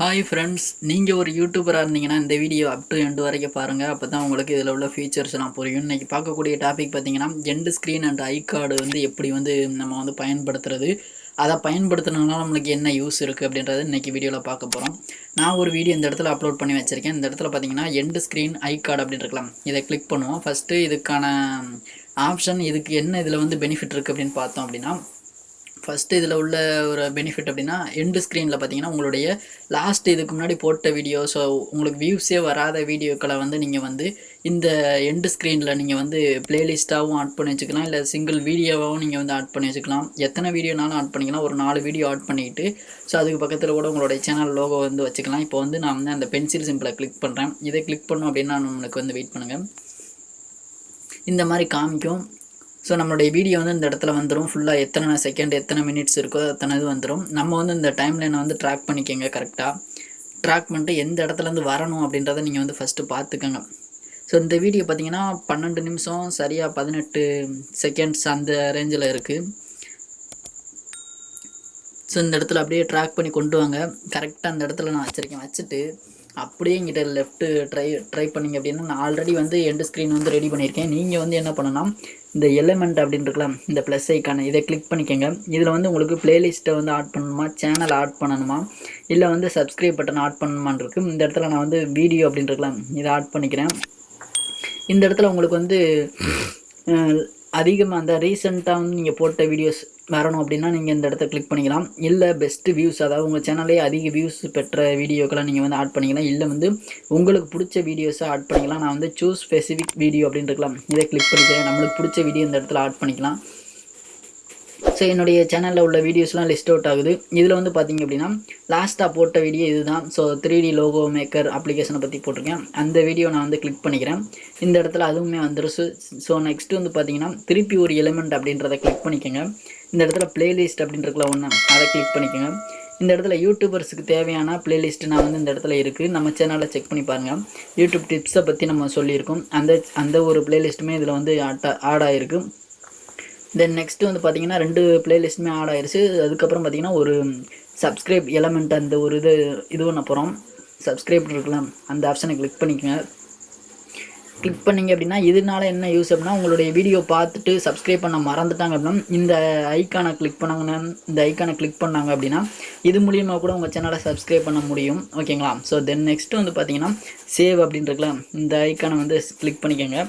Hi friends, நீங்கள் ஒரு யூடியூபராக இருந்தீங்கன்னா இந்த வீடியோ அப் டு எண்டு வரைக்கும் பாருங்கள். அப்போ தான் உங்களுக்கு இதில் உள்ள ஃபீச்சர்ஸ்லாம் புரியும். இன்றைக்கி பார்க்கக்கூடிய டாபிக் பார்த்தீங்கன்னா, end screen and I card வந்து எப்படி வந்து நம்ம வந்து பயன்படுத்துறது, அதை பயன்படுத்துனதுனால நம்மளுக்கு என்ன யூஸ் இருக்குது அப்படின்றத இன்றைக்கி வீடியோவில் பார்க்க போகிறோம். நான் ஒரு வீடியோ இந்த இடத்துல அப்லோட் பண்ணி வச்சுருக்கேன். இந்த இடத்துல பார்த்தீங்கன்னா எண்டு ஸ்க்ரீன் ஐ கார்டு அப்படின்னு இருக்கலாம். இதை கிளிக் பண்ணுவோம். ஃபஸ்ட்டு இதுக்கான ஆப்ஷன், இதுக்கு என்ன இதில் வந்து பெனிஃபிட் இருக்குது அப்படின்னு பார்த்தோம் அப்படின்னா, ஃபஸ்ட்டு இதில் உள்ள ஒரு பெனிஃபிட் அப்படின்னா, எண்டு ஸ்க்ரீனில் பார்த்தீங்கன்னா உங்களுடைய இதுக்கு முன்னாடி போட்ட வீடியோஸோ உங்களுக்கு வியூஸே வராத வீடியோக்களை வந்து நீங்கள் வந்து இந்த எண்டு ஸ்க்ரீனில் நீங்கள் வந்து ப்ளேலிஸ்ட்டாகவும் ஆட் பண்ணி வச்சுக்கலாம். இல்லை சிங்கிள் வீடியோவாகவும் நீங்கள் வந்து ஆட் பண்ணி வச்சுக்கலாம். எத்தனை வீடியோனாலும் ஆட் பண்ணிக்கலாம். ஒரு 4 வீடியோ ஆட் பண்ணிக்கிட்டு ஸோ அதுக்கு பக்கத்தில் கூட உங்களுடைய சேனல் லோகோ வந்து வச்சுக்கலாம். இப்போ வந்து நான் வந்து அந்த பென்சில் சிம்பிளை கிளிக் பண்ணுறேன். இதை கிளிக் பண்ணோம் அப்படின்னா நம்மளுக்கு வந்து வெயிட் பண்ணுங்கள், இந்த மாதிரி காமிக்கும். ஸோ நம்மளுடைய வீடியோ வந்து இந்த இடத்துல வந்துடும். ஃபுல்லாக எத்தனை செகண்ட் எத்தனை மினிட்ஸ் இருக்கோ அத்தனை இது வந்துடும். நம்ம வந்து இந்த டைம் லைனை வந்து ட்ராக் பண்ணிக்கோங்க. கரெக்டாக ட்ராக் பண்ணிட்டு எந்த இடத்துலேருந்து வரணும் அப்படின்றத நீங்கள் வந்து ஃபஸ்ட்டு பார்த்துக்கோங்க. ஸோ இந்த வீடியோ பார்த்தீங்கன்னா 12 நிமிஷம் சரியாக 18 செகண்ட்ஸ் அந்த ரேஞ்சில் இருக்குது. ஸோ இந்த இடத்துல அப்படியே ட்ராக் பண்ணி கொண்டு வாங்க. கரெக்டாக அந்த இடத்துல நான் வச்சுருக்கேன். வச்சுட்டு அப்படியே இங்கிட்ட லெஃப்ட்டு ட்ரை பண்ணிங்க அப்படின்னா, நான் ஆல்ரெடி வந்து எண்டு ஸ்க்ரீன் வந்து ரெடி பண்ணியிருக்கேன். நீங்கள் வந்து என்ன பண்ணணும், இந்த எலிமெண்ட் அப்படின்னு இருக்கலாம், இந்த ப்ளஸ் ஐக்கான இதை கிளிக் பண்ணிக்கோங்க. இதில் வந்து உங்களுக்கு பிளேலிஸ்ட்டை வந்து ஆட் பண்ணணுமா, சேனல் ஆட் பண்ணணுமா, இல்லை வந்து சப்ஸ்கிரைப் பட்டன் ஆட் பண்ணணுமான்னு இருக்குது. இந்த இடத்துல நான் வந்து வீடியோ அப்படின்னு இருக்கலாம், இதை ஆட் பண்ணிக்கிறேன். இந்த இடத்துல உங்களுக்கு வந்து அதிகமாக அந்த ரீசெண்டாக வந்து நீங்கள் போட்ட வீடியோஸ் வரணும் அப்படின்னா நீங்கள் இந்த இடத்த கிளிக் பண்ணிக்கலாம். இல்லை பெஸ்ட்டு வியூஸ், அதாவது உங்கள் சேனலே அதிக வியூஸ் பெற்ற வீடியோக்கெல்லாம் நீங்கள் வந்து ஆட் பண்ணிக்கலாம். இல்லை வந்து உங்களுக்கு பிடிச்ச வீடியோஸை ஆட் பண்ணிக்கலாம். நான் வந்து சூஸ் ஸ்பெசிஃபிக் வீடியோ அப்படின்னு இருக்கலாம், இதை கிளிக் பண்ணிக்கிறேன். நம்மளுக்கு பிடிச்ச வீடியோ இந்த இடத்துல ஆட் பண்ணிக்கலாம். ஸோ என்னுடைய சேனலில் உள்ள வீடியோஸ்லாம் லிஸ்ட் அவுட் ஆகுது. இதில் வந்து பார்த்திங்க அப்படின்னா லாஸ்ட்டாக போட்ட வீடியோ இதுதான். ஸோ 3D லோகோ மேக்கர் அப்ளிகேஷனை பற்றி போட்டிருக்கேன். அந்த வீடியோ நான் வந்து கிளிக் பண்ணிக்கிறேன். இந்த இடத்துல அதுவுமே வந்துருச்சு. ஸோ நெக்ஸ்ட்டு வந்து பார்த்திங்கன்னா திருப்பி ஒரு எலிமெண்ட் அப்படின்றத கிளிக் பண்ணிக்கோங்க. இந்த இடத்துல பிளேலிஸ்ட் அப்படின்றதுல ஒன்று, அதை கிளிக் பண்ணிக்கோங்க. இந்த இடத்துல யூடியூபர்ஸுக்கு தேவையான பிளேலிஸ்ட் நான் வந்து இந்த இடத்துல இருக்குது. நம்ம சேனலில் செக் பண்ணி பாருங்கள். யூடியூப் டிப்ஸை பற்றி நம்ம சொல்லியிருக்கோம். அந்த ஒரு பிளேலிஸ்ட்டுமே இதில் வந்து ஆட் ஆகிருக்கு. தென் நெக்ஸ்ட்டு வந்து பார்த்திங்கன்னா 2 பிளேலிஸ்ட்டுமே ஆட் ஆயிடுச்சு. அதுக்கப்புறம் பார்த்திங்கன்னா ஒரு சப்ஸ்கிரைப் எலமெண்ட் அந்த ஒரு இது பண்ண போகிறோம். சப்ஸ்கிரைப் இருக்கலாம், அந்த ஆப்ஷனை கிளிக் பண்ணிக்கோங்க. கிளிக் பண்ணிங்க அப்படின்னா இதனால என்ன யூஸ் அப்படின்னா, உங்களுடைய வீடியோ பார்த்துட்டு சப்ஸ்கிரைப் பண்ண மறந்துட்டாங்க அப்படின்னா இந்த ஐக்கானை கிளிக் பண்ணாங்க அப்படின்னா இது மூலியமாக கூட உங்கள் சேனலை சப்ஸ்கிரைப் பண்ண முடியும். ஓகேங்களா? ஸோ தென் நெக்ஸ்ட்டு வந்து பார்த்திங்கன்னா சேவ் அப்படின்றதுல இந்த ஐக்கானை வந்து கிளிக் பண்ணிக்கோங்க.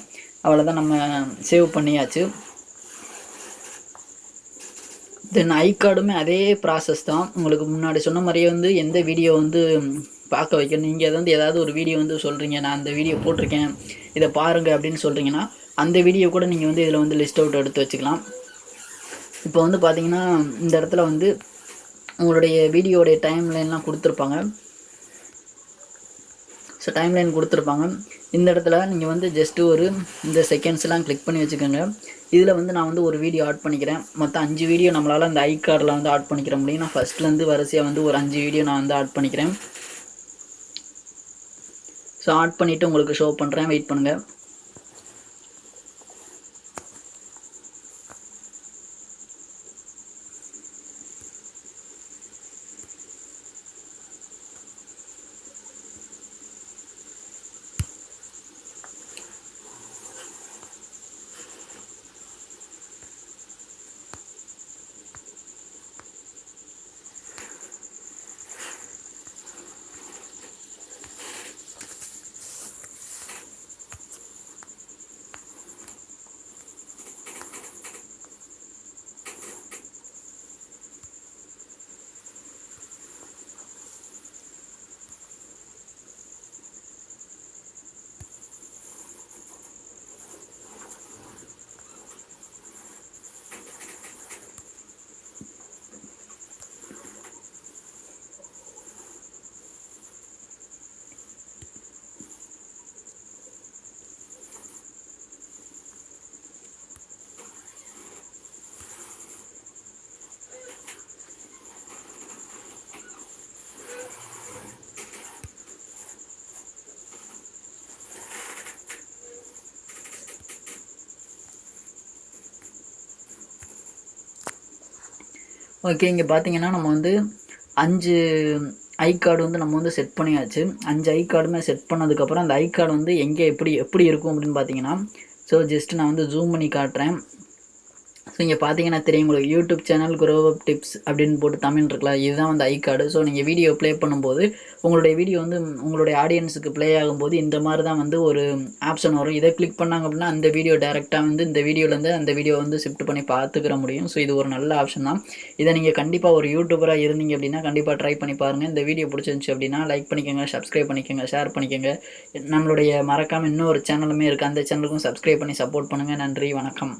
அவ்வளோதான், நம்ம சேவ் பண்ணியாச்சு. தென் ஐ கார்டுமே அதே ப்ராசஸ் தான். உங்களுக்கு முன்னாடி சொன்ன மாதிரியே வந்து எந்த வீடியோ வந்து பார்க்க வைக்கணும், நீங்கள் வந்து ஏதாவது ஒரு வீடியோ வந்து சொல்கிறீங்க, நான் அந்த வீடியோ போட்டிருக்கேன் இதை பாருங்கள் அப்படின்னு சொல்கிறீங்கன்னா அந்த வீடியோ கூட நீங்கள் வந்து இதில் வந்து லிஸ்ட் அவுட் எடுத்து வச்சுக்கலாம். இப்போ வந்து பார்த்தீங்கன்னா இந்த இடத்துல வந்து உங்களுடைய வீடியோடைய டைம்லைன்லாம் கொடுத்துருப்பாங்க. ஸோ டைம்லைன் கொடுத்துருப்பாங்க. இந்த இடத்துல நீங்கள் வந்து ஜஸ்ட்டு ஒரு இந்த செகண்ட்ஸ்லாம் கிளிக் பண்ணி வச்சுக்கோங்க. இதில் வந்து நான் வந்து ஒரு வீடியோ ஆட் பண்ணிக்கிறேன். மொத்தம் 5 வீடியோ நம்மளால் அந்த ஐ கார்டில் வந்து ஆட் பண்ணிக்கிற முடியும். நான் ஃபஸ்ட்லேருந்து வரிசையாக வந்து ஒரு 5 வீடியோ நான் வந்து ஆட் பண்ணிக்கிறேன். ஸோ ஆட் பண்ணிவிட்டு உங்களுக்கு ஷோ பண்ணுறேன், வெயிட் பண்ணுங்கள். ஓகே, இங்கே பார்த்தீங்கன்னா நம்ம வந்து 5 ஐ கார்டு வந்து நம்ம வந்து செட் பண்ணியாச்சு. 5 ஐ கார்டுமே செட் பண்ணதுக்கப்புறம் அந்த ஐ கார்டு வந்து எங்கே எப்படி இருக்கும் அப்படின்னு பார்த்தீங்கன்னா, ஸோ ஜஸ்ட் நான் வந்து ஜூம் பண்ணி காட்டுறேன். ஸோ இங்கே பார்த்தீங்கன்னா தெரியும் உங்களுக்கு YouTube channel grow up tips அப்படின்னு போட்டு தமிழ் இருக்குல்ல, இதுதான் வந்து ஐ கார்டு. ஸோ நீங்கள் வீடியோ ப்ளே பண்ணும்போது உங்களுடைய வீடியோ வந்து உங்களுடைய ஆடியன்ஸுக்கு ப்ளே ஆகும்போது இந்த மாதிரி தான் வந்து ஒரு ஆப்ஷன் வரும். இதை கிளிக் பண்ணாங்க அப்படின்னா அந்த வீடியோ டேரெக்டாக வந்து இந்த வீடியோலேருந்து அந்த வீடியோ வந்து ஷிஃப்ட் பண்ணி பார்த்துக்கிற முடியும். ஸோ இது ஒரு நல்ல ஆப்ஷன் தான். இதை நீங்கள் கண்டிப்பாக ஒரு யூடியூபராக இருந்தீங்க அப்படின்னா கண்டிப்பாக ட்ரை பண்ணி பாருங்கள். இந்த வீடியோ பிடிச்சிருந்துச்சி அப்படின்னா லைக் பண்ணிக்கோங்க, சப்ஸ்கிரைப் பண்ணிக்கோங்க, ஷேர் பண்ணிக்கோங்க. நம்மளுடைய மறக்காமல் இன்னொரு சேனலுமே இருக்குது, அந்த சேனலுக்கும் சப்ஸ்கிரைப் பண்ணி சப்போர்ட் பண்ணுங்கள். நன்றி, வணக்கம்.